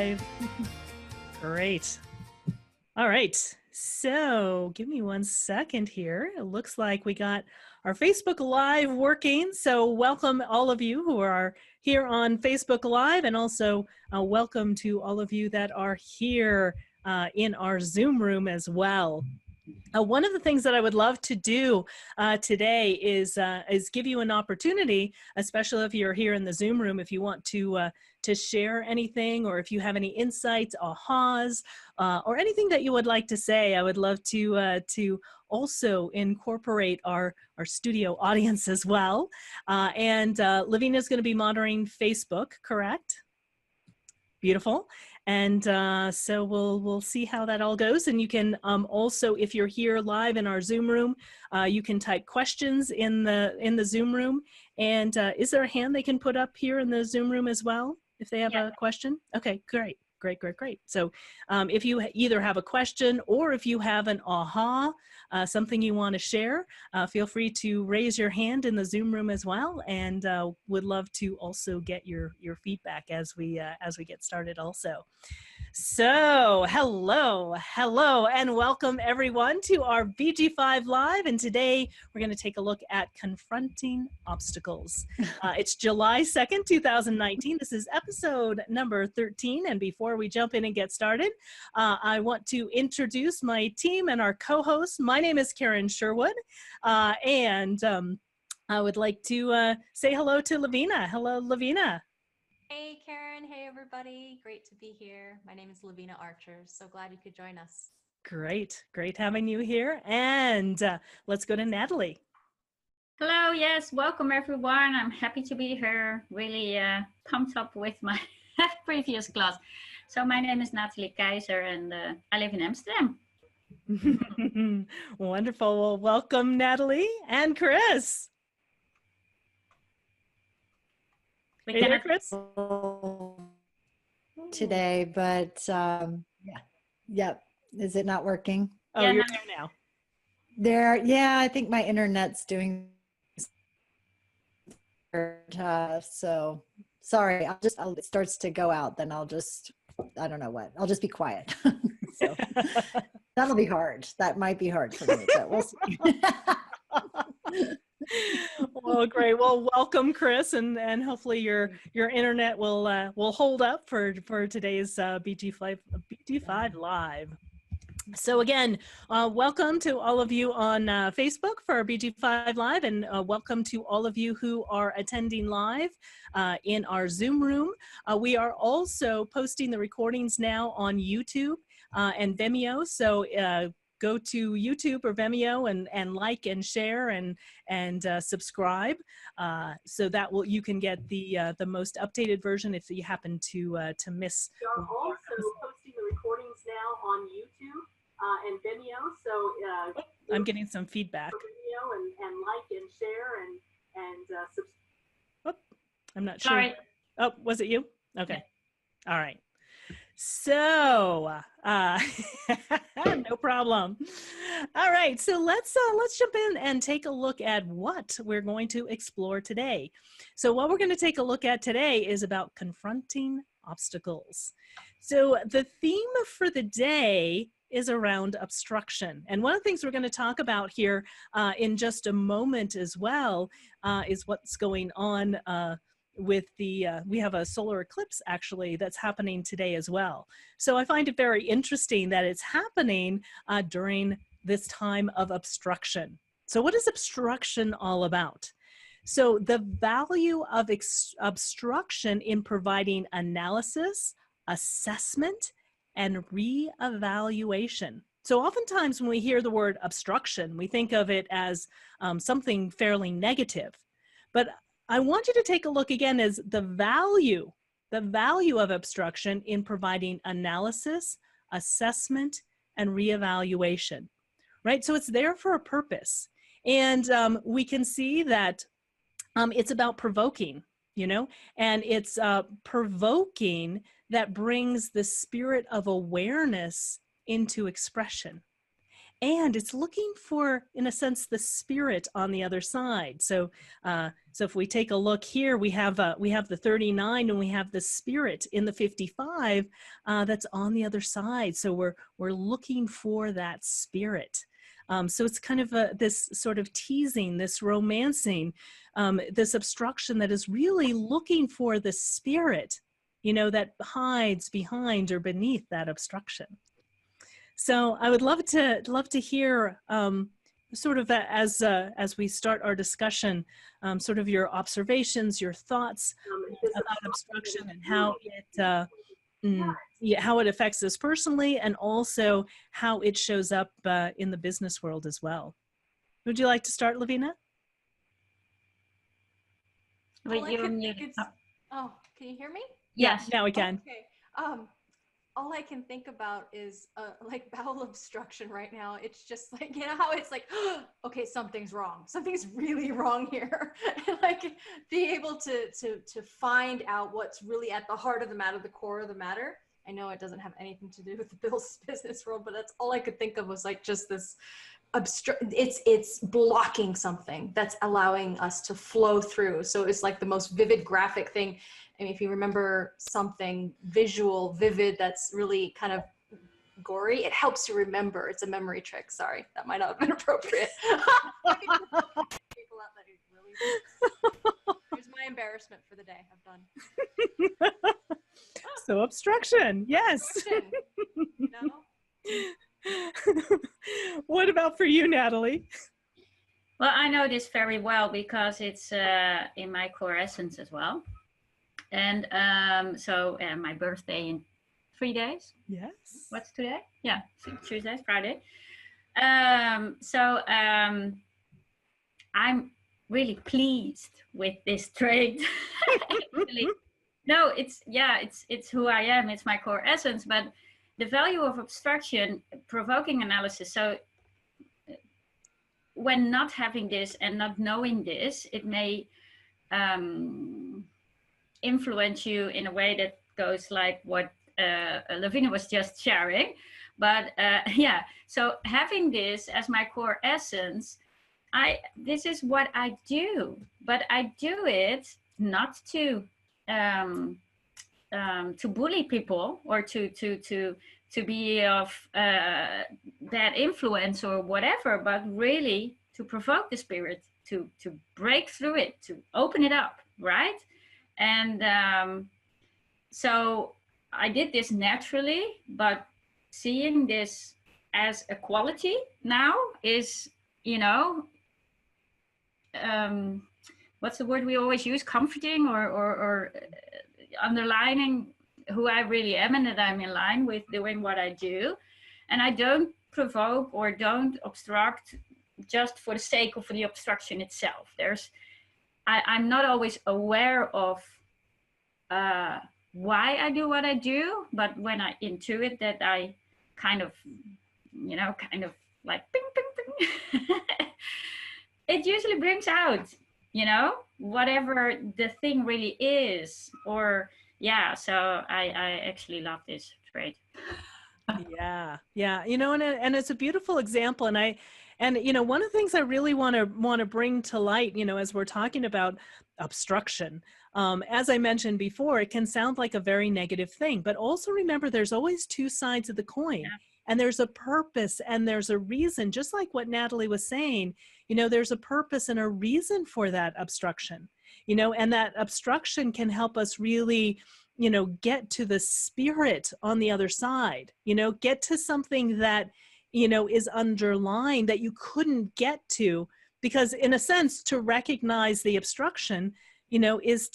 live. Great. All right. So give me 1 second here. It looks like we got our Facebook Live working. So welcome all of you who are here on Facebook Live, and also welcome to all of you that are here in our Zoom room as well. One of the things that I would love to do today is give you an opportunity, especially if you're here in the Zoom room, if you want to share anything, or if you have any insights, ahas, or anything that you would like to say. I would love to also incorporate our studio audience as well. And Lavina is going to be monitoring Facebook, correct? Beautiful. And so we'll see how that all goes. And you can also, if you're here live in our Zoom room, you can type questions in the Zoom room. And is there a hand they can put up here in the Zoom room as well if they have a question? Okay, great. Great. So if you either have a question or if you have an aha, something you want to share, feel free to raise your hand in the Zoom room as well, and would love to also get your feedback as we get started also. So hello, and welcome everyone to our BG5 Live, and today we're going to take a look at Confronting Obstacles. It's July 2nd, 2019. This is episode number 13, and before we jump in and get started, I want to introduce my team and our co-host. My name is Karen Sherwood, and I would like to say hello to Lavina. Hello, Lavina. Hey Karen, hey everybody, great to be here. My name is Lavina Archer, so glad you could join us. Great having you here, and let's go to Natalie. Hello, yes, welcome everyone. I'm happy to be here, really pumped up with my previous class. So my name is Natalie Keizer, and I live in Amsterdam. Wonderful, well, welcome Natalie and Chris. We cannot Chris? Today, but yep. Is it not working? Oh, yeah, you're there now. There, yeah, I think my internet's doing so sorry. If it starts to go out, then I don't know what. I'll just be quiet. So that'll be hard. That might be hard for me, but we'll see. Well, great. Well, welcome, Chris, and hopefully your internet will hold up for today's BG5 Live. So again, welcome to all of you on Facebook for our BG5 Live, and welcome to all of you who are attending live in our Zoom room. We are also posting the recordings now on YouTube and Vimeo, so go to YouTube or Vimeo and like and share and subscribe, so that you can get the most updated version if you happen to miss. We are also posting the recordings now on YouTube and Vimeo, so I'm getting some feedback. Vimeo and like and share and I'm not sure. Sorry. Oh, was it you? Okay. Yeah. All right. So no problem. All right, so let's jump in and take a look at what we're going to explore today. So what we're going to take a look at today is about confronting obstacles. So the theme for the day is around obstruction, and one of the things we're going to talk about here in just a moment as well is what's going on with the we have a solar eclipse actually that's happening today as well. So I find it very interesting that it's happening during this time of obstruction. So what is obstruction all about? So the value of obstruction in providing analysis, assessment, and re-evaluation. So oftentimes when we hear the word obstruction, we think of it as something fairly negative, but I want you to take a look again as the value of obstruction in providing analysis, assessment, and reevaluation, right? So it's there for a purpose. And we can see that it's about provoking, and it's provoking that brings the spirit of awareness into expression. and it's looking for, in a sense, the spirit on the other side. So so if we take a look here, we have the 39 and we have the spirit in the 55 that's on the other side. So we're looking for that spirit. So it's kind of this sort of teasing, this romancing, this obstruction that is really looking for the spirit, you know, that hides behind or beneath that obstruction. So I would love to hear sort of as we start our discussion, sort of your observations, your thoughts about obstruction and how it affects us personally, and also how it shows up in the business world as well. Would you like to start, Lavina? Wait, All I you're can muted. think oh, can you hear me? Yes. Now we can. Okay. All I can think about is like bowel obstruction right now. It's just like, you know how it's like, okay, something's wrong. Something's really wrong here. And like be able to find out what's really at the heart of the matter, the core of the matter. I know it doesn't have anything to do with the business world, but that's all I could think of was like just this it's blocking something that's allowing us to flow through. So it's like the most vivid graphic thing. I mean, if you remember something visual, vivid, that's really kind of gory, it helps you remember. It's a memory trick. Sorry, that might not have been appropriate. People out that it really Here's my embarrassment for the day. I'm done. So obstruction, yes. Obstruction, you know? What about for you, Natalie? Well, I know this very well because it's in my core essence as well. And so my birthday in 3 days. Yes. What's today? Yeah, Tuesday, Friday. I'm really pleased with this trait. Actually, no, it's who I am. It's my core essence. But the value of obstruction, provoking analysis. So when not having this and not knowing this, it may influence you in a way that goes like what Lavina was just sharing. But yeah, so having this as my core essence, this is what I do, but I do it not to bully people or to be of bad influence or whatever, but really to provoke the spirit, to break through it, to open it up, right? And so I did this naturally, but seeing this as a quality now is, you know, what's the word we always use? Comforting or underlining who I really am and that I'm in line with doing what I do. And I don't provoke or don't obstruct just for the sake of the obstruction itself. I'm not always aware of why I do what I do, but when I intuit that I kind of like ping, ping, ping, it usually brings out, you know, whatever the thing really is. Or yeah, so I actually love this trait. Yeah, you know, and it's a beautiful example, and you know, one of the things I really want to bring to light, you know, as we're talking about obstruction, as I mentioned before, it can sound like a very negative thing, but also remember there's always two sides of the coin. Yeah. And there's a purpose and there's a reason, just like what Natalie was saying, you know, there's a purpose and a reason for that obstruction, you know, and that obstruction can help us really, you know, get to the spirit on the other side, you know, get to something that, you know, is underlying that you couldn't get to, because in a sense, to recognize the obstruction, you know, is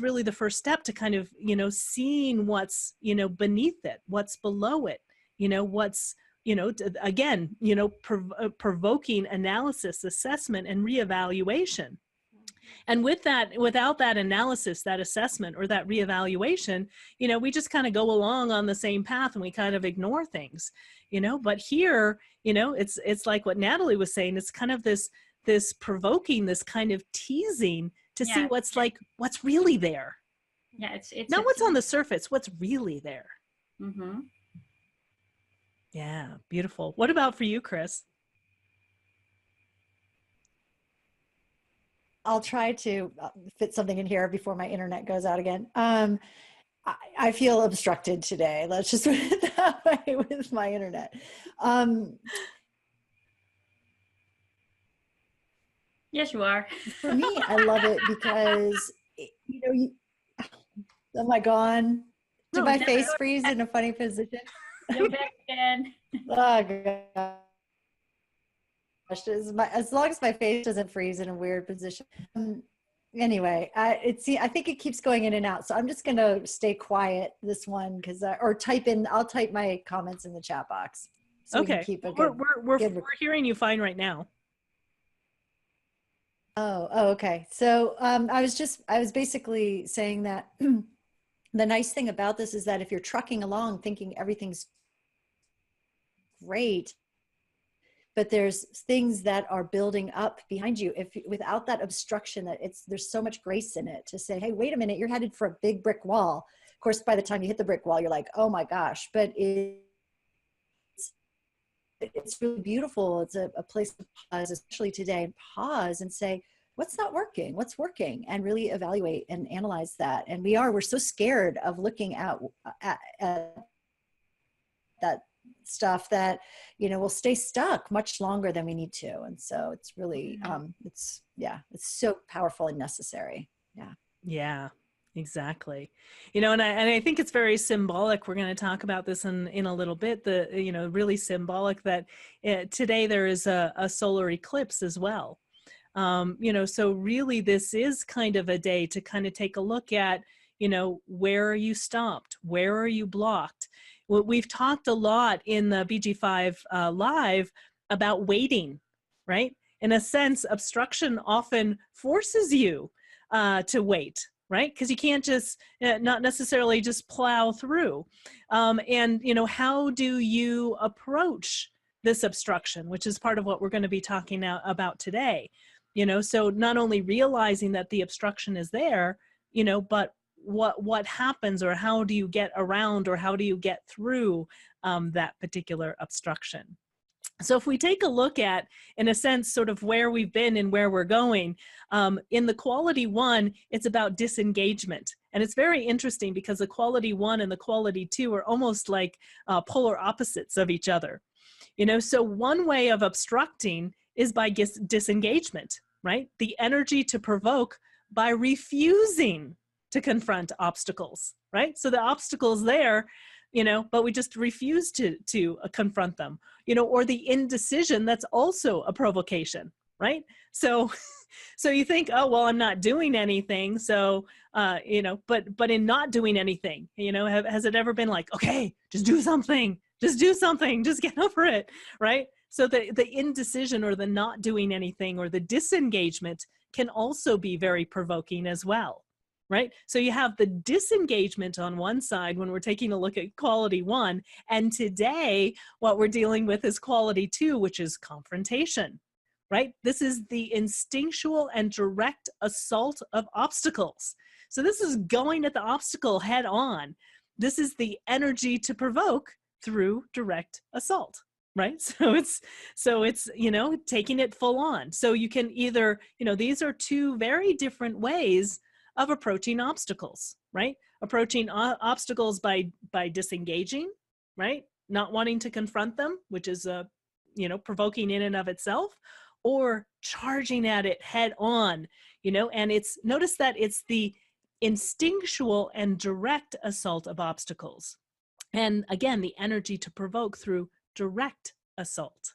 really the first step to kind of, you know, seeing what's, you know, beneath it, what's below it, you know, what's, you know, again, you know, provoking analysis, assessment, and reevaluation. And with that, without that analysis, that assessment, or that reevaluation, you know, we just kind of go along on the same path and we kind of ignore things, you know. But here, you know, it's like what Natalie was saying. It's kind of this provoking, this kind of teasing to see what's really there. Yeah, it's not what's on the surface, what's really there. Mm-hmm. Yeah, beautiful. What about for you, Chris? I'll try to fit something in here before my internet goes out again. I feel obstructed today. Let's just put it that way with my internet. Yes, you are. For me, I love it because, you know, am I gone? Did No, my No, face freeze in a funny position? you're back again. Oh, gosh. As long as my face doesn't freeze in a weird position. Anyway, I think it keeps going in and out. So I'm just going to stay quiet this one because, I'll type my comments in the chat box. So we can okay. keep a We're, good, we're good. hearing you fine right now. Oh, okay. So I was basically saying that the nice thing about this is that if you're trucking along thinking everything's great, but there's things that are building up behind you, if without that obstruction, that there's so much grace in it to say, hey, wait a minute, you're headed for a big brick wall. Of course, by the time you hit the brick wall, you're like, oh my gosh, but it's really beautiful. It's a place to pause, especially today, and pause and say, what's not working, what's working, and really evaluate and analyze that. And we're so scared of looking at that stuff that, we'll stay stuck much longer than we need to. And so it's really, it's so powerful and necessary. Yeah. Yeah, exactly. And I think it's very symbolic. We're going to talk about this in a little bit. Really symbolic that today there is a solar eclipse as well. So really this is kind of a day to kind of take a look at, where are you stopped? Where are you blocked? We've talked a lot in the BG5 live about waiting, right? In a sense, obstruction often forces you to wait, right? Because you can't just not necessarily just plow through. And how do you approach this obstruction, which is part of what we're going to be talking about today? So not only realizing that the obstruction is there, but what happens, or how do you get around, or how do you get through that particular obstruction? So if we take a look at, in a sense, sort of where we've been and where we're going, in the quality 1, it's about disengagement. And it's very interesting because the quality 1 and the quality 2 are almost like polar opposites of each other. So one way of obstructing is by disengagement, right? The energy to provoke by refusing to confront obstacles, right? So the obstacle's there, but we just refuse to confront them, or the indecision, that's also a provocation, right? So you think, oh, well, I'm not doing anything. So, but in not doing anything, has it ever been like, okay, just do something, just get over it, right? So the indecision, or the not doing anything, or the disengagement can also be very provoking as well, right? So you have the disengagement on one side when we're taking a look at quality 1, and today what we're dealing with is quality 2, which is confrontation, right? This is the instinctual and direct assault of obstacles. So this is going at the obstacle head on. This is the energy to provoke through direct assault, right? So it's taking it full on. So you can either, these are two very different ways of approaching obstacles, right? Approaching obstacles by disengaging, right? Not wanting to confront them, which is provoking in and of itself, or charging at it head on, and notice that it's the instinctual and direct assault of obstacles. And again, the energy to provoke through direct assault.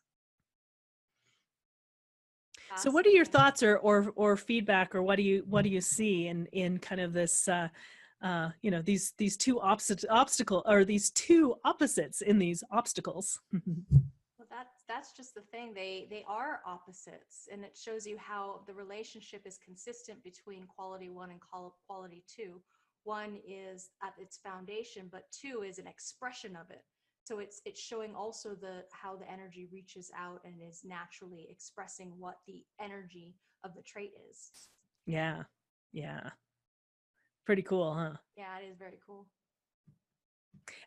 So what are your thoughts or feedback, or what do you see in kind of this these two obstacle, or these two opposites in these obstacles? Well, that's just the thing. They are opposites, and it shows you how the relationship is consistent between quality 1 and quality 2. 1 is at its foundation, but 2 is an expression of it. So it's showing also how the energy reaches out and is naturally expressing what the energy of the trait is. Yeah. Pretty cool, huh? Yeah, it is very cool.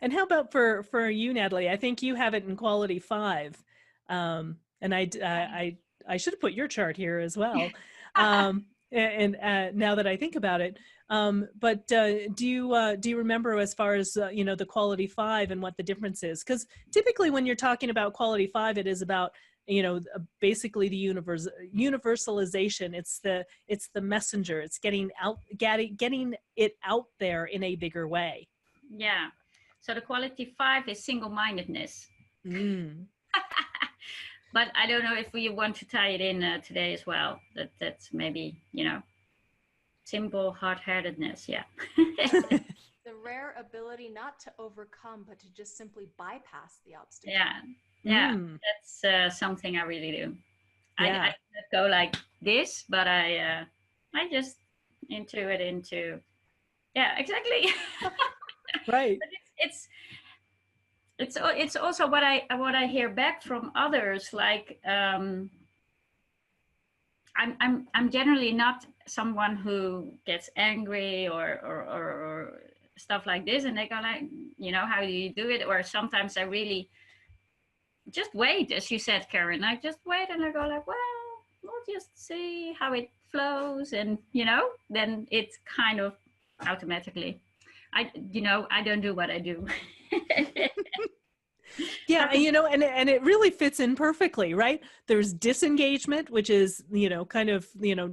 And how about for you, Natalie? I think you have it in quality 5. And I should have put your chart here as well. And now that I think about it, but do you remember as far as the quality 5 and what the difference is? Because typically when you're talking about quality 5, it is about basically the universalization. It's the messenger. It's getting it out there in a bigger way. Yeah. So the quality 5 is single-mindedness. Mm. But I don't know if we want to tie it in today as well. That's maybe, simple hard-headedness. Yeah. The rare ability not to overcome, but to just simply bypass the obstacle. Yeah. That's something I really do. Yeah. I go like this, but I just into. Yeah, exactly. Right. But it's also what I hear back from others. Like I'm generally not someone who gets angry or stuff like this, and they go like, how do you do it? Or sometimes I really just wait, as you said, Karen. I just wait and I go like, well, we'll just see how it flows, and then it's kind of automatically. I don't do what I do. Yeah, and it really fits in perfectly, right? There's disengagement, which is, kind of,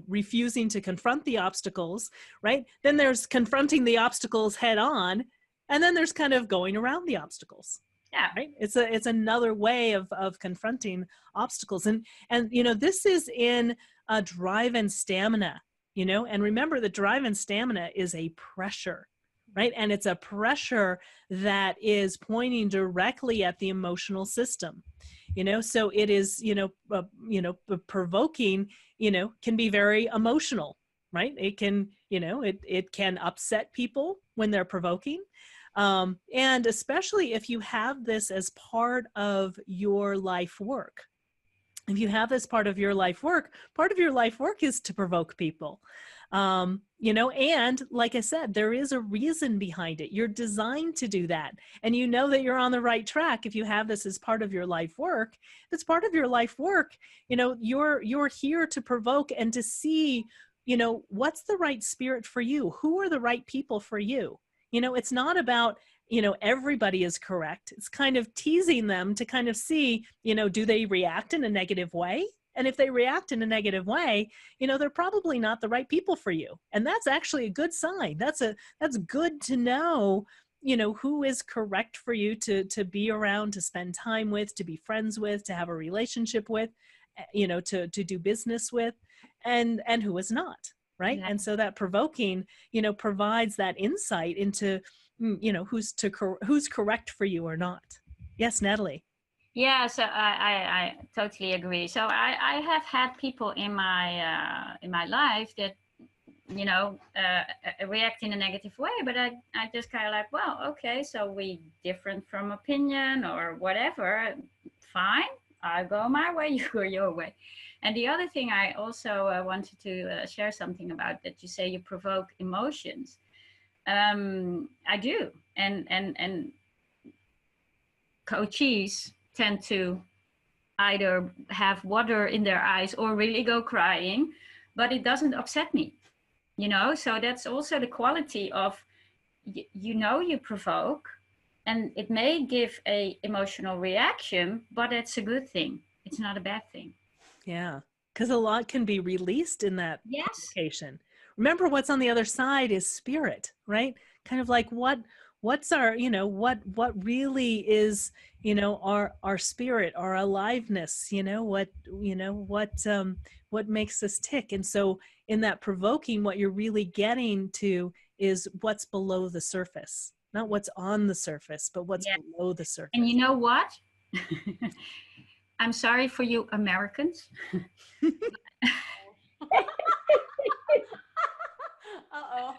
refusing to confront the obstacles, right? Then there's confronting the obstacles head on, and then there's kind of going around the obstacles. Yeah. Right? It's another way of confronting obstacles. And this is in drive and stamina, and remember the drive and stamina is a pressure. Right. And it's a pressure that is pointing directly at the emotional system, so it is, provoking, can be very emotional, right? It can, it can upset people when they're provoking. And especially if you have this as part of your life work. If you have this part of your life work is to provoke people. And like I said, there is a reason behind it. You're designed to do that. And that you're on the right track if you have this as part of your life work. If it's part of your life work, you're here to provoke and to see, what's the right spirit for you? Who are the right people for you? It's not about, everybody is correct. It's kind of teasing them to kind of see, do they react in a negative way? And if they react in a negative way, they're probably not the right people for you. And that's actually a good sign. That's good to know, who is correct for you to be around, to spend time with, to be friends with, to have a relationship with, to do business with, and who is not. Right. Yeah. And so that provoking, provides that insight into, who's correct for you or not. Yes, Natalie. Yeah, so I totally agree. So I have had people in my life that react in a negative way, but I just kind of like, well, okay, so we different from opinion or whatever, fine, I'll go my way, you go your way. And the other thing I also wanted to share something about, that you say you provoke emotions. I do, and coaches tend to either have water in their eyes or really go crying, but it doesn't upset me, so that's also the quality of, you provoke, and it may give a emotional reaction, but it's a good thing. It's not a bad thing. Yeah, because a lot can be released in that yes. Remember, what's on the other side is spirit, right? Kind of like what's our, what really is, our spirit, our aliveness, what makes us tick. And so in that provoking, what you're really getting to is what's below the surface, not what's on the surface, but what's below the surface. And you know what? I'm sorry for you Americans. Uh-oh.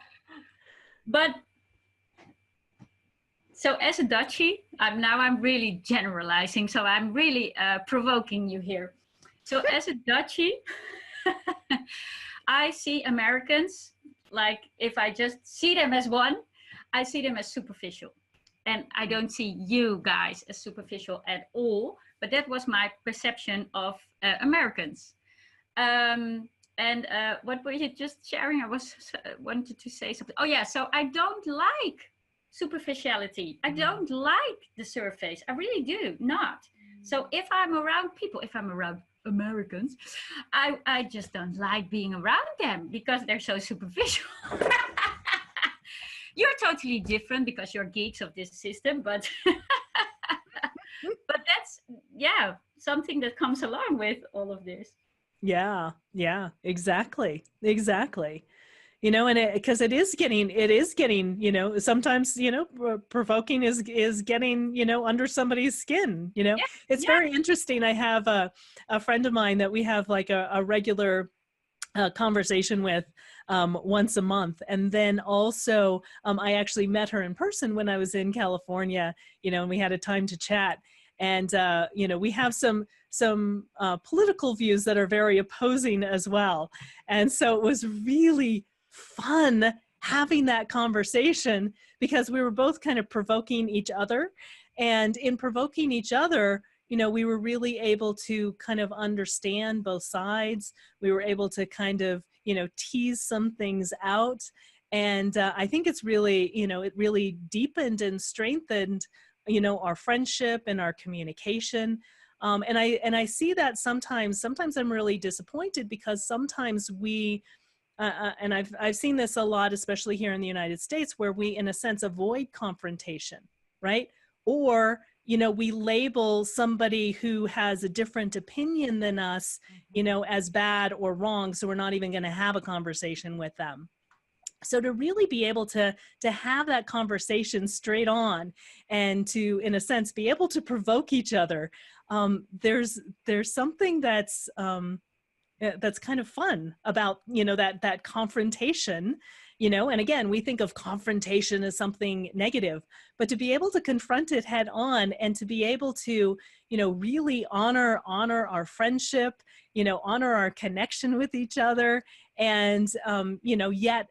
But so as a Dutchie, I'm really generalizing, so I'm really provoking you here. So as a Dutchie, I see Americans, like if I just see them as one, I see them as superficial. And I don't see you guys as superficial at all, but that was my perception of Americans. And what were you just sharing? I was wanted to say something. Oh yeah, so I don't like superficiality. I don't like the surface. I really do not. So if I'm around people, if I'm around Americans, I just don't like being around them because they're so superficial. You're totally different because you're geeks of this system, but but that's, yeah, something that comes along with all of this. Yeah, yeah, exactly. Exactly. You know, and because it is getting, you know, sometimes, you know, provoking is getting, you know, under somebody's skin, you know. Yeah, It's very interesting. I have a friend of mine that we have like a regular conversation with once a month. And then also I actually met her in person when I was in California, you know, and we had a time to chat. And, you know, we have some political views that are very opposing as well. And so it was really fun having that conversation because we were both kind of provoking each other. And in provoking each other, you know, we were really able to kind of understand both sides. We were able to kind of, you know, tease some things out. And I think it's really, you know, it really deepened and strengthened, you know, our friendship and our communication. And I see that sometimes I'm really disappointed because sometimes we, and I've seen this a lot, especially here in the United States, where we, in a sense, avoid confrontation, right? Or, you know, we label somebody who has a different opinion than us, you know, as bad or wrong. So we're not even going to have a conversation with them. So to really be able to have that conversation straight on and to, in a sense, be able to provoke each other, there's something that's kind of fun about, you know, that confrontation, you know. And again, we think of confrontation as something negative, but to be able to confront it head on and to be able to, you know, really honor our friendship, you know, honor our connection with each other, and you know, yet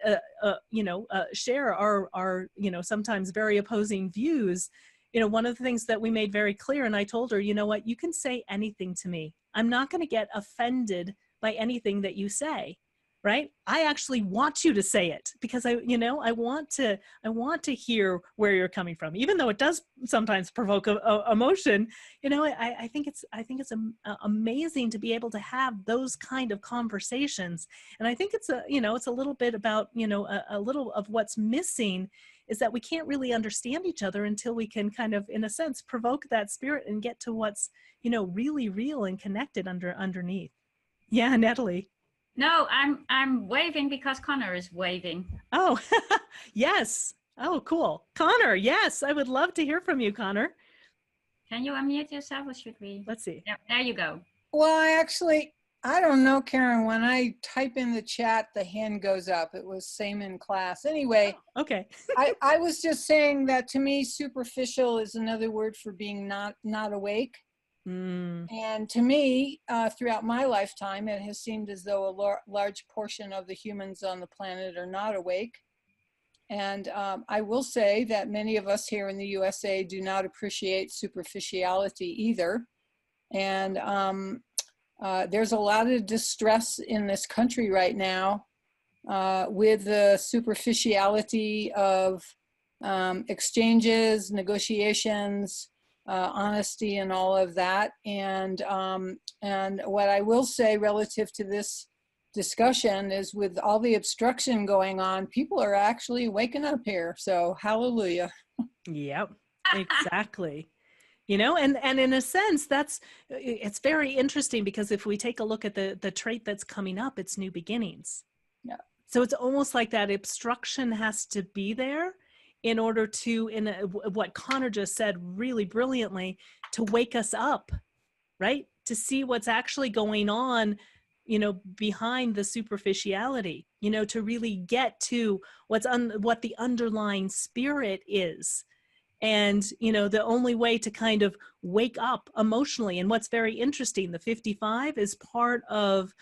share our you know, sometimes very opposing views. You know, one of the things that we made very clear, and I told her, you know what, you can say anything to me. I'm not going to get offended by anything that you say, right? I actually want you to say it because I want to hear where you're coming from, even though it does sometimes provoke emotion. You know, I think it's amazing to be able to have those kind of conversations. And I think it's it's a little bit about, you know, a little of what's missing is that we can't really understand each other until we can kind of, in a sense, provoke that spirit and get to what's, you know, really real and connected underneath. Yeah, Natalie. No, I'm waving because Connor is waving. Oh, yes. Oh, cool. Connor, yes, I would love to hear from you, Connor. Can you unmute yourself or should we? Let's see. Yeah, there you go. Well, I don't know, Karen. When I type in the chat, the hand goes up. It was same in class. Anyway, Oh, okay. I was just saying that to me, superficial is another word for being not awake. And to me, throughout my lifetime, it has seemed as though a large portion of the humans on the planet are not awake. And I will say that many of us here in the USA do not appreciate superficiality either. And there's a lot of distress in this country right now with the superficiality of exchanges, negotiations, honesty, and all of that. And what I will say relative to this discussion is, with all the obstruction going on, people are actually waking up here. So hallelujah. Yep, exactly. You know, and in a sense, it's very interesting because if we take a look at the trait that's coming up, it's new beginnings. Yeah. So it's almost like that obstruction has to be there in order to, what Connor just said really brilliantly, to wake us up, right? To see what's actually going on, you know, behind the superficiality, you know, to really get to what the underlying spirit is. And, you know, the only way to kind of wake up emotionally, and what's very interesting, the 55 is part of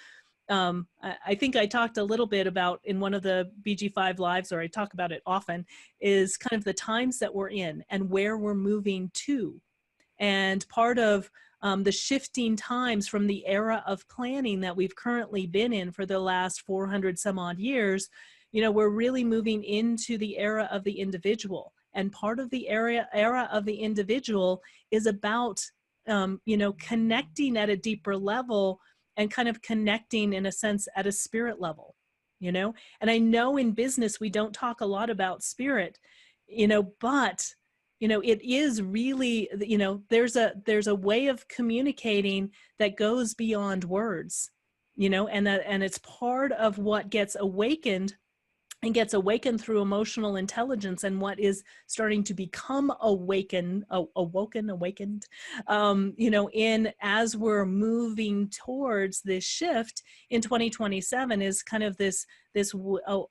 I think I talked a little bit about in one of the BG5 lives, or I talk about it often, is kind of the times that we're in and where we're moving to. And part of the shifting times from the era of planning that we've currently been in for the last 400 some odd years, you know, we're really moving into the era of the individual. And part of the era of the individual is about, you know, connecting at a deeper level and kind of connecting in a sense at a spirit level, you know. And I know in business we don't talk a lot about spirit, you know, but you know, it is really, you know, there's a way of communicating that goes beyond words, you know, and it's part of what gets awakened, and gets awakened through emotional intelligence, and what is starting to become awakened, you know, in as we're moving towards this shift in 2027 is kind of this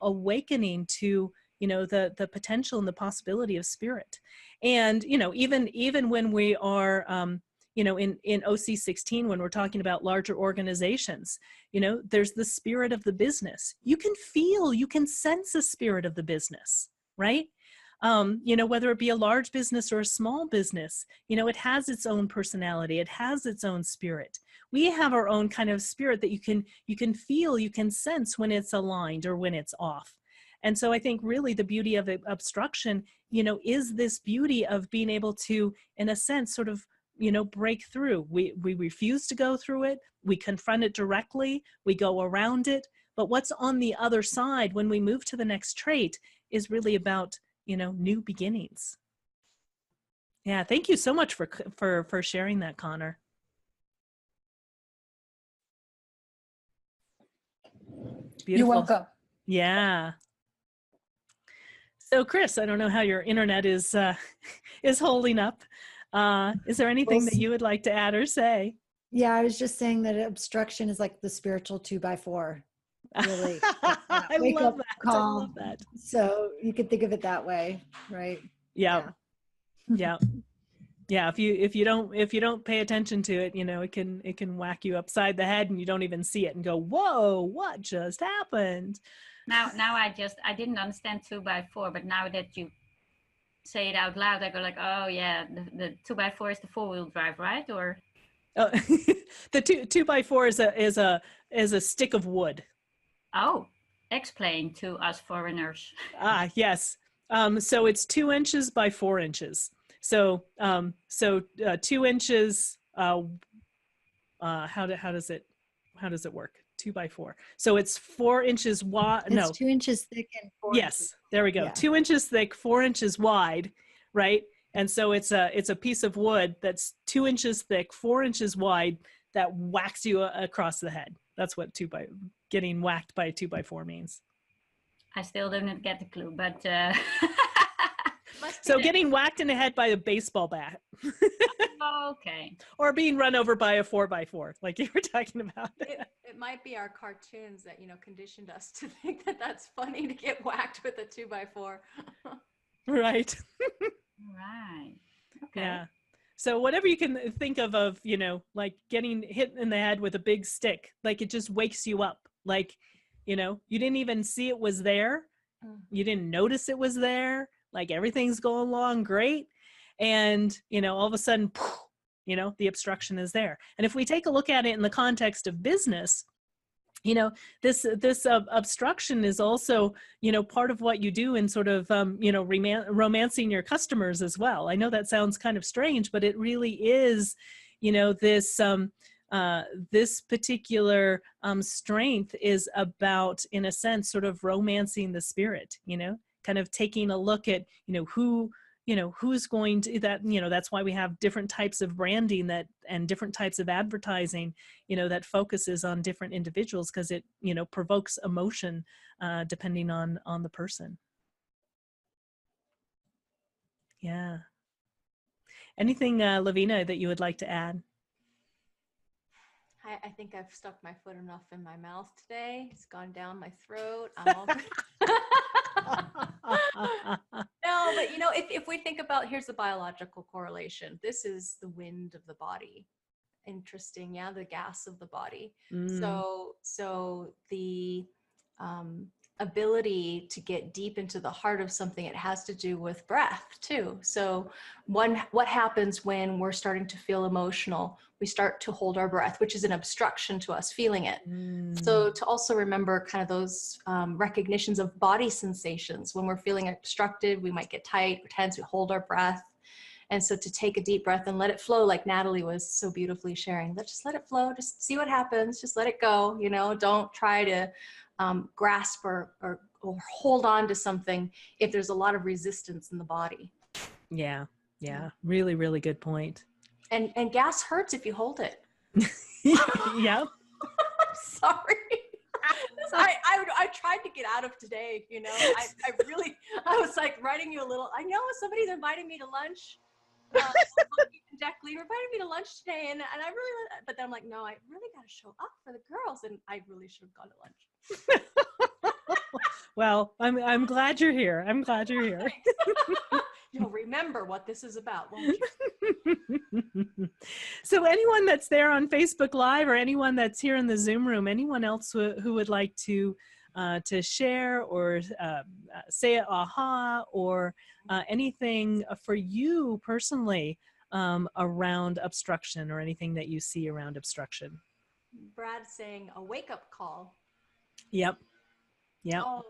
awakening to, you know, the potential and the possibility of spirit. And, you know, even when we are, you know, in OC16, when we're talking about larger organizations, you know, there's the spirit of the business. You can feel, you can sense the spirit of the business, right? You know, whether it be a large business or a small business, you know, it has its own personality. It has its own spirit. We have our own kind of spirit that you can feel, you can sense when it's aligned or when it's off. And so I think really the beauty of obstruction, you know, is this beauty of being able to, in a sense, sort of, you know, break through. We refuse to go through it. We confront it directly. We go around it. But what's on the other side when we move to the next trait is really about, you know, new beginnings. Yeah, thank you so much for sharing that, Connor. Beautiful. You're welcome. Yeah. So Chris, I don't know how your internet is holding up. Is there anything that you would like to add or say? Yeah, I was just saying that obstruction is like the spiritual 2x4. Really, I love that. Call. I love that. So you could think of it that way, right? Yeah. Yeah. Yeah. If you don't pay attention to it, you know, it can whack you upside the head and you don't even see it and go, whoa, what just happened? Now I didn't understand 2x4, but now that you say it out loud, I go like, oh yeah, the 2x4 is the 4-wheel drive, right? Or the 2x4 is a stick of wood. Oh, explain to us foreigners. Yes. So it's 2 inches by 4 inches. So 2 inches. How does it work? 2x4. So it's 4 inches wide. It's no, 2 inches thick and 4 yes, inches. there we go. Yeah. 2 inches thick, 4 inches wide, right? And so it's a piece of wood that's 2 inches thick, 4 inches wide that whacks you across the head. That's what getting whacked by a 2x4 means. I still don't get the clue, but so getting whacked in the head by a baseball bat. Okay. Or being run over by a 4x4, like you were talking about. It might be our cartoons that, you know, conditioned us to think that that's funny to get whacked with a 2x4. Right. Right. Okay. Yeah. So whatever you can think of, you know, like getting hit in the head with a big stick, like it just wakes you up. Like, you know, you didn't even see it was there. You didn't notice it was there. Like everything's going along great. And, you know, all of a sudden, you know, the obstruction is there. And if we take a look at it in the context of business, you know, this obstruction is also, you know, part of what you do in sort of, you know, romancing your customers as well. I know that sounds kind of strange, but it really is, you know, this particular strength is about, in a sense, sort of romancing the spirit, you know, kind of taking a look at, you know, who's going to that, you know, that's why we have different types of branding and different types of advertising, you know, that focuses on different individuals, because it, you know, provokes emotion depending on the person. Yeah. Anything, Lavina, that you would like to add? I think I've stuck my foot enough in my mouth today. It's gone down my throat. I'm all good. No, but you know, if we think about, here's the biological correlation. This is the wind of the body. interesting. Yeah, the gas of the body. Mm. So the ability to get deep into the heart of something, it has to do with breath too. So what happens when we're starting to feel emotional? We start to hold our breath, which is an obstruction to us feeling it. So to also remember kind of those recognitions of body sensations. When we're feeling obstructed, we might get tight or tense, we hold our breath. And so to take a deep breath and let it flow, like Natalie was so beautifully sharing, just let it flow, just see what happens, just let it go, you know, don't try to grasp or hold on to something if there's a lot of resistance in the body. Yeah. Really, really good point. And gas hurts if you hold it. Yeah. Sorry. I tried to get out of today, you know. I was like writing you a little. I know somebody's inviting me to lunch. Jack Lee invited me to lunch today, and I really, but then I'm like, no, I really got to show up for the girls, and I really should have gone to lunch. Well, I'm glad you're here. I'm glad you're here. You'll remember what this is about, won't you? So anyone that's there on Facebook Live, or anyone that's here in the Zoom room, anyone else who would like to share or say an aha or anything for you personally around obstruction, or anything that you see around obstruction? Brad's saying a wake-up call. Yep. Oh,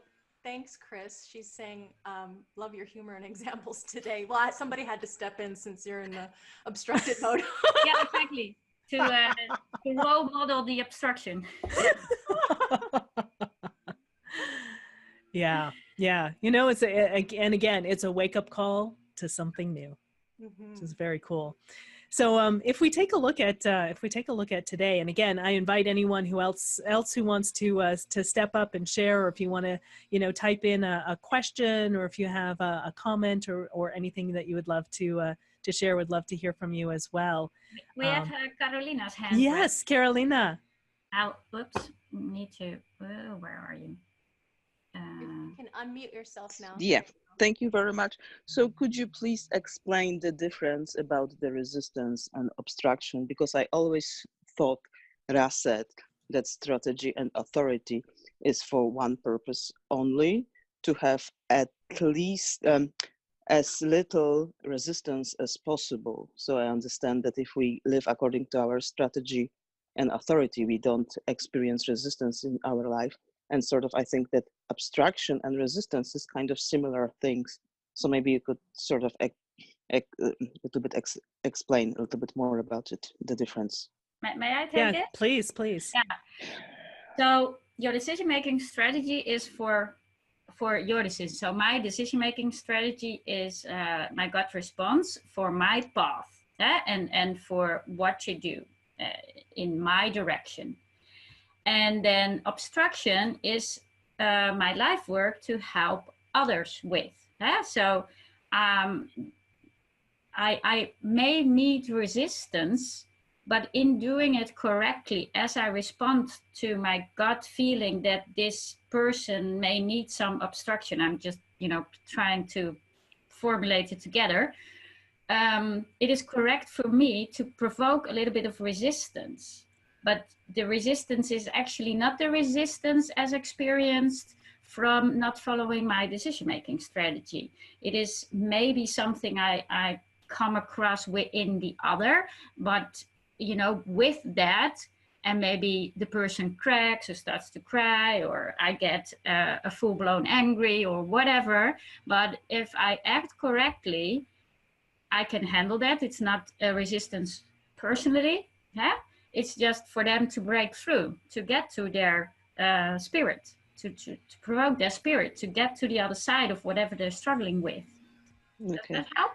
thanks, Chris. She's saying, love your humor and examples today. Well, somebody had to step in since you're in the obstructed mode. Yeah, exactly. To role model the obstruction. Yeah. You know, and again, it's a wake-up call to something new, which is very cool. So if we take a look at today, and again, I invite anyone who else who wants to step up and share, or if you want to, you know, type in a question, or if you have a comment or anything that you would love to share, would love to hear from you as well. We have Carolina's hand. Yes, Carolina. Oops, need to. Where are you? You can unmute yourself now. Yeah, thank you very much. So could you please explain the difference about the resistance and obstruction? Because I always thought, Ra said, that strategy and authority is for one purpose only, to have at least as little resistance as possible. So I understand that if we live according to our strategy and authority, we don't experience resistance in our life. And sort of, I think that obstruction and resistance is kind of similar things. So maybe you could sort of explain a little bit more about it, the difference. May I take it? Please. Yeah. So your decision-making strategy is for your decision. So my decision-making strategy is my gut response for my path, and for what to do in my direction. And then obstruction is my life work to help others with. So I may meet resistance, but in doing it correctly, as I respond to my gut feeling that this person may need some obstruction, I'm just, you know, trying to formulate it together. It is correct for me to provoke a little bit of resistance. But the resistance is actually not the resistance as experienced from not following my decision-making strategy. It is maybe something I come across within the other, but, you know, with that, and maybe the person cracks or starts to cry, or I get a full-blown angry or whatever. But if I act correctly, I can handle that. It's not a resistance personally. Yeah? It's just for them to break through, to get to their spirit, to provoke their spirit, to get to the other side of whatever they're struggling with. Okay. Does that help?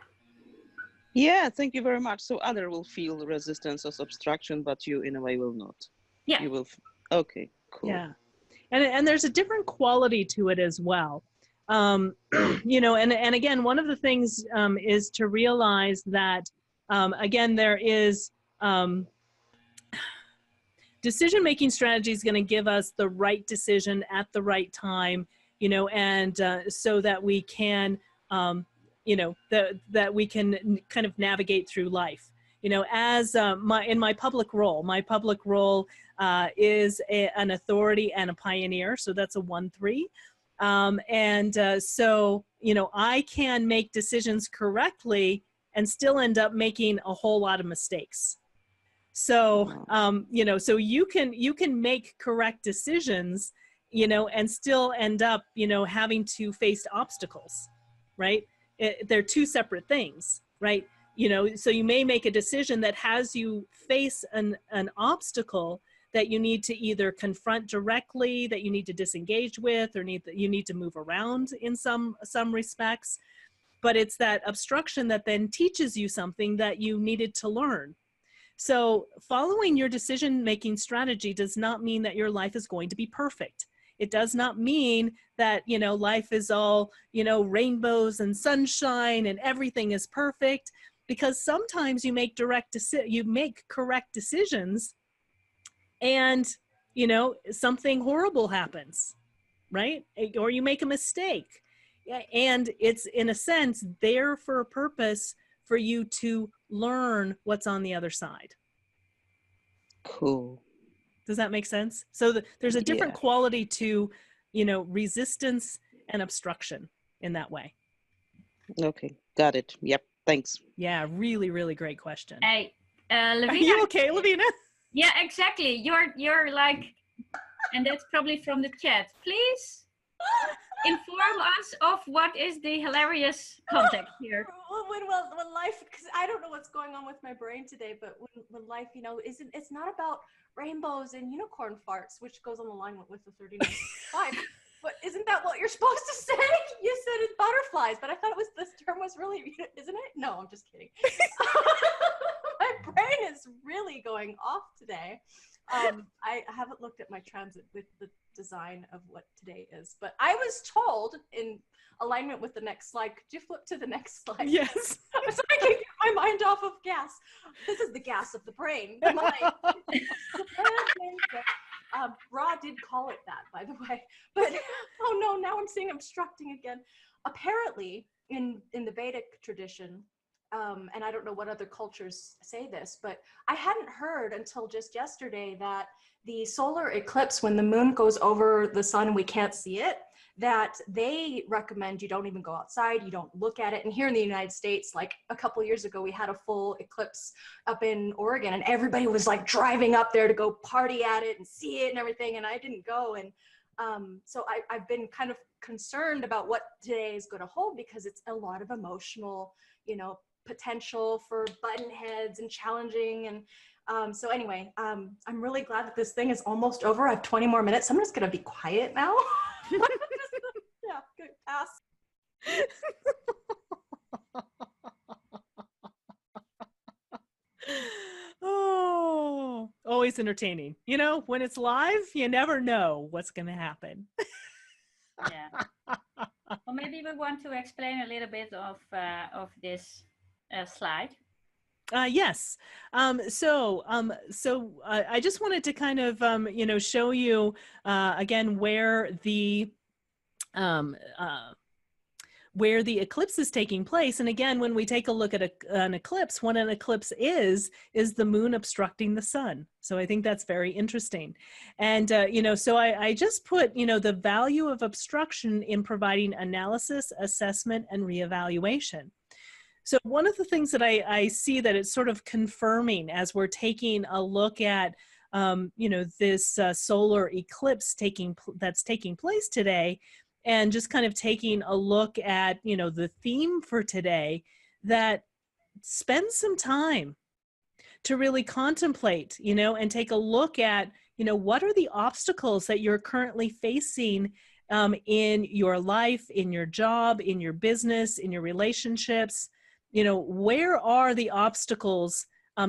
Yeah, thank you very much. So other will feel resistance as obstruction, but you in a way will not. Yeah. You will. Okay, cool. Yeah. And there's a different quality to it as well. You know, and again, one of the things is to realize that, again, there is, decision-making strategy is going to give us the right decision at the right time, you know, and so that we can, you know, that we can kind of navigate through life. you know, as in my public role is an authority and a pioneer. So that's a 1-3. So, you know, I can make decisions correctly and still end up making a whole lot of mistakes. So, you know, so you can make correct decisions, you know, and still end up, you know, having to face obstacles, right? They're two separate things, right? You know, so you may make a decision that has you face an obstacle that you need to either confront directly, that you need to disengage with, or you need to move around in some respects. But it's that obstruction that then teaches you something that you needed to learn. So following your decision-making strategy does not mean that your life is going to be perfect. It does not mean that, you know, life is all, you know, rainbows and sunshine and everything is perfect, because sometimes you make correct decisions and, you know, something horrible happens, right? Or you make a mistake. And it's, in a sense, there for a purpose for you to learn what's on the other side. Cool. Does that make sense? So there's a different quality to, you know, resistance and obstruction in that way. Okay, got it. Yep, thanks. Yeah, really, really great question. Hey, Lavina. Are you okay, Lavina? Yeah, exactly. You're like, and that's probably from the chat. Please inform us of what is the hilarious context here. When life, because I don't know what's going on with my brain today, but when life, you know, it's not about rainbows and unicorn farts, which goes on alignment with the 39.5. But isn't that what you're supposed to say? You said it's butterflies, but I thought this term was really, isn't it? No, I'm just kidding. My brain is really going off today. I haven't looked at my transit with the design of what today is, but I was told, in alignment with the next slide, could you flip to the next slide? Yes. So I can get my mind off of gas. This is the gas of the brain. The mind. Ra did call it that, by the way. But oh no, now I'm seeing obstructing again. Apparently, in the Vedic tradition, and I don't know what other cultures say this, but I hadn't heard until just yesterday that the solar eclipse, when the moon goes over the sun and we can't see it, that they recommend you don't even go outside, you don't look at it. And here in the United States, like a couple years ago, we had a full eclipse up in Oregon, and everybody was like driving up there to go party at it and see it and everything, and I didn't go. And so I've been kind of concerned about what today is going to hold, because it's a lot of emotional, you know, potential for button heads and challenging. And so anyway, I'm really glad that this thing is almost over. I have 20 more minutes. I'm just going to be quiet now. Yeah, good pass. Oh, always entertaining. You know, when it's live, you never know what's going to happen. Yeah. Well, maybe we want to explain a little bit of this slide. Yes. So I just wanted to kind of, you know, show you again where the eclipse is taking place. And again, when we take a look at an eclipse, what an eclipse is the moon obstructing the sun. So I think that's very interesting. And, you know, so I just put, you know, the value of obstruction in providing analysis, assessment, and reevaluation. So one of the things that I see that it's sort of confirming as we're taking a look at, you know, this solar eclipse that's taking place today, and just kind of taking a look at, you know, the theme for today, that spend some time to really contemplate, you know, and take a look at, you know, what are the obstacles that you're currently facing in your life, in your job, in your business, in your relationships. You know, where are the obstacles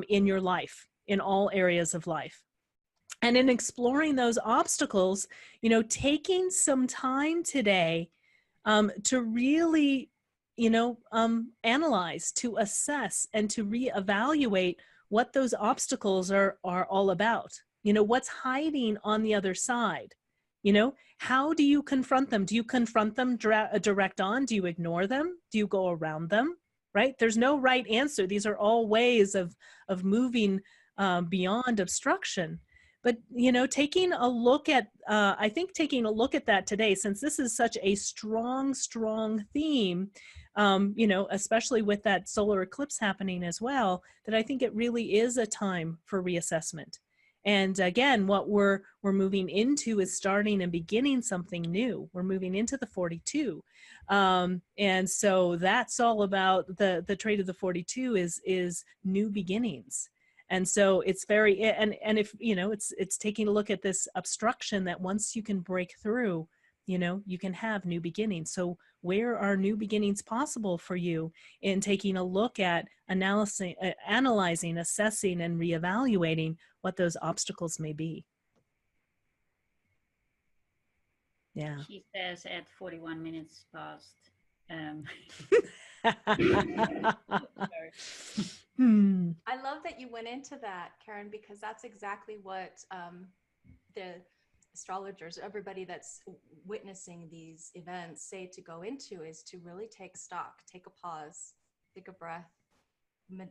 in your life, in all areas of life? And in exploring those obstacles, you know, taking some time today to really, you know, analyze, to assess, and to reevaluate what those obstacles are all about. You know, what's hiding on the other side? You know, how do you confront them? Do you confront them direct on? Do you ignore them? Do you go around them? right? There's no right answer. These are all ways of moving beyond obstruction. But, you know, taking a look at, I think taking a look at that today, since this is such a strong theme, you know, especially with that solar eclipse happening as well, that I think it really is a time for reassessment. And again, what we're moving into is starting and beginning something new. We're moving into the 42. And so that's all about the trait of the 42 is new beginnings. And so it's very, and if, you know, it's taking a look at this obstruction that once you can break through, you know, you can have new beginnings. So where are new beginnings possible for you in taking a look at analyzing, assessing, and reevaluating what those obstacles may be? Yeah. She says at 41 minutes past. I love that you went into that, Karen, because that's exactly what the astrologers, everybody that's witnessing these events say to go into, is to really take stock, take a pause, take a breath,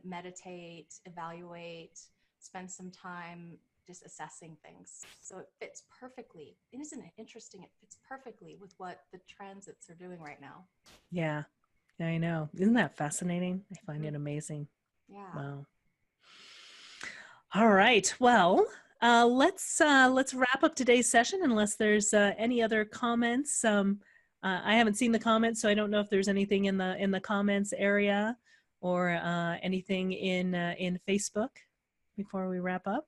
meditate, evaluate, spend some time just assessing things. So it fits perfectly. And isn't it interesting? It fits perfectly with what the transits are doing right now. Yeah, I know. Isn't that fascinating? I find it amazing. Yeah. Wow. All right. Well, let's wrap up today's session unless there's any other comments. I haven't seen the comments, so I don't know if there's anything in the comments area or anything in Facebook before we wrap up.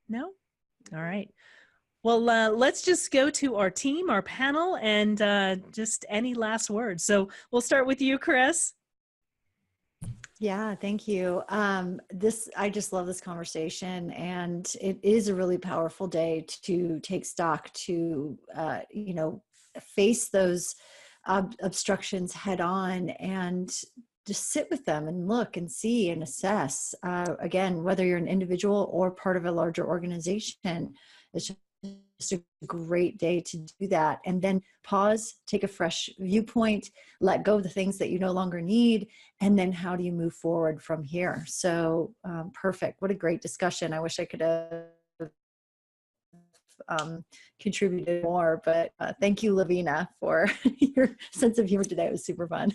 No? All right. Well, let's just go to our team, our panel, and just any last words. So we'll start with you, Chris. Yeah, thank you. I just love this conversation, and it is a really powerful day to take stock, to, you know, face those obstructions head on and just sit with them and look and see and assess. Again, whether you're an individual or part of a larger organization, it's just a great day to do that. And then pause, take a fresh viewpoint, let go of the things that you no longer need, and then how do you move forward from here? So perfect. What a great discussion. I wish I could have contributed more, but thank you, Lavina, for your sense of humor today. It was super fun.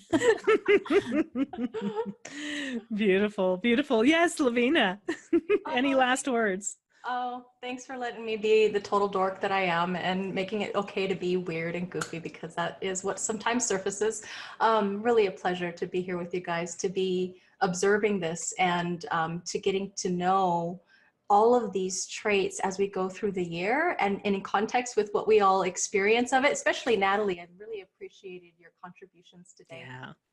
Beautiful, beautiful. Yes, Lavina. Any last words? Oh, thanks for letting me be the total dork that I am and making it okay to be weird and goofy, because that is what sometimes surfaces. Really a pleasure to be here with you guys, to be observing this and to getting to know all of these traits as we go through the year and in context with what we all experience of it, especially Natalie. I really appreciated your contributions today.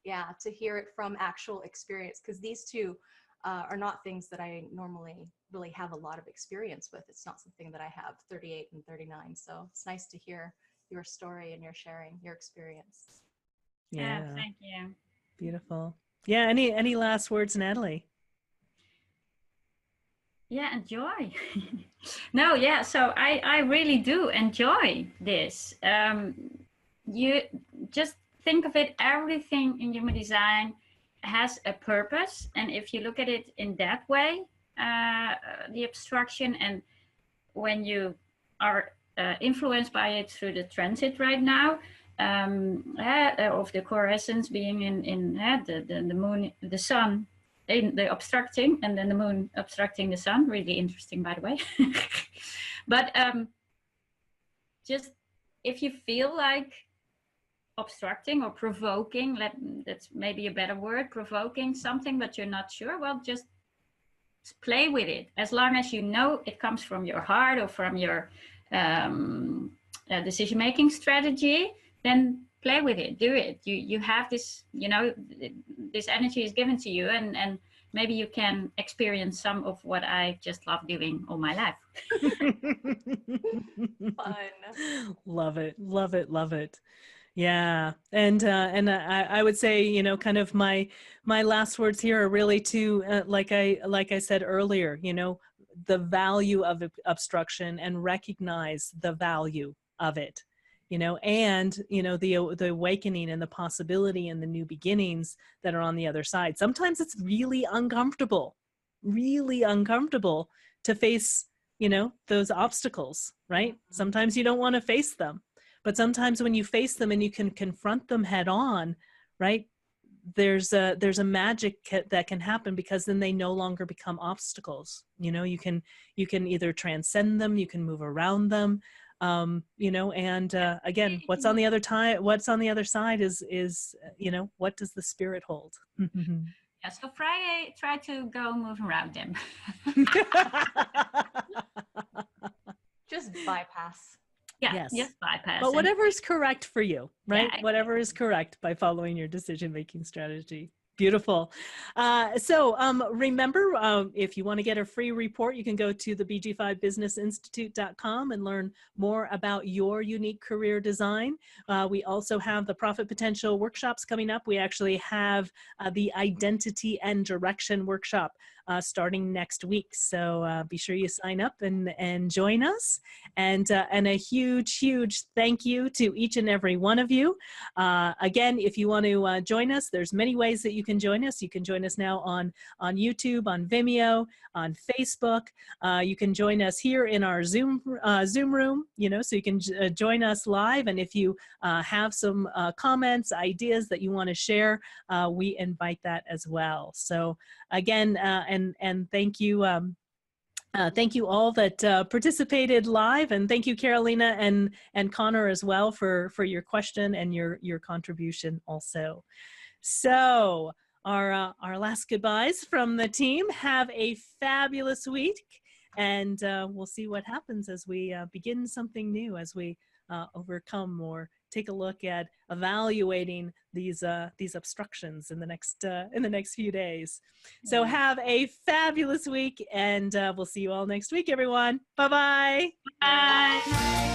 Yeah, to hear it from actual experience, because these two are not things that I normally really have a lot of experience with. It's not something that I have 38 and 39. So it's nice to hear your story and your sharing your experience. Yeah, thank you. Beautiful. Yeah, any last words, Natalie? Yeah, enjoy. No, yeah, so I really do enjoy this. You just think of it, everything in human design has a purpose. And if you look at it in that way, the obstruction, and when you are influenced by it through the transit right now, of the core essence being in the moon, the sun, in the obstructing, and then the moon obstructing the sun. Really interesting, by the way. But just if you feel like obstructing or provoking, that's maybe a better word, provoking something, but you're not sure, well, just play with it. As long as you know it comes from your heart or from your decision-making strategy, then play with it, do it. You have this, you know, this energy is given to you, and maybe you can experience some of what I just love doing all my life. Fun. Love it, love it, love it. Yeah, and I would say, you know, kind of my last words here are really to like I said earlier, you know, the value of obstruction, and recognize the value of it. you know, and, you know, the awakening and the possibility and the new beginnings that are on the other side. Sometimes it's really uncomfortable to face, you know, those obstacles, right? Sometimes you don't want to face them, but sometimes when you face them and you can confront them head on, right? There's a magic that can happen, because then they no longer become obstacles. You know, you can either transcend them, you can move around them, you know, and again, what's on the other side is, you know, what does the spirit hold? Yeah, so Friday, try to go move around them. Just bypass. Yeah, Yes. just bypass. But whatever is correct for you, right? Yeah, Whatever is correct by following your decision-making strategy. Beautiful. Remember, if you want to get a free report, you can go to the BG5businessinstitute.com and learn more about your unique career design. We also have the Profit Potential workshops coming up. We actually have the Identity and Direction workshop starting next week. So be sure you sign up and join us. And a huge thank you to each and every one of you. Again, if you want to join us, there's many ways that you can join us. You can join us now on YouTube, on Vimeo, on Facebook. You can join us here in our Zoom room, you know, so you can join us live. And if you have some comments, ideas that you want to share, we invite that as well. So again, and thank you. Thank you all that participated live, and thank you, Carolina and Connor as well for your question and your contribution also. So our last goodbyes from the team. Have a fabulous week, and we'll see what happens as we begin something new, as we overcome or take a look at evaluating these obstructions in the next few days. So have a fabulous week, and we'll see you all next week, everyone. Bye-bye. Bye.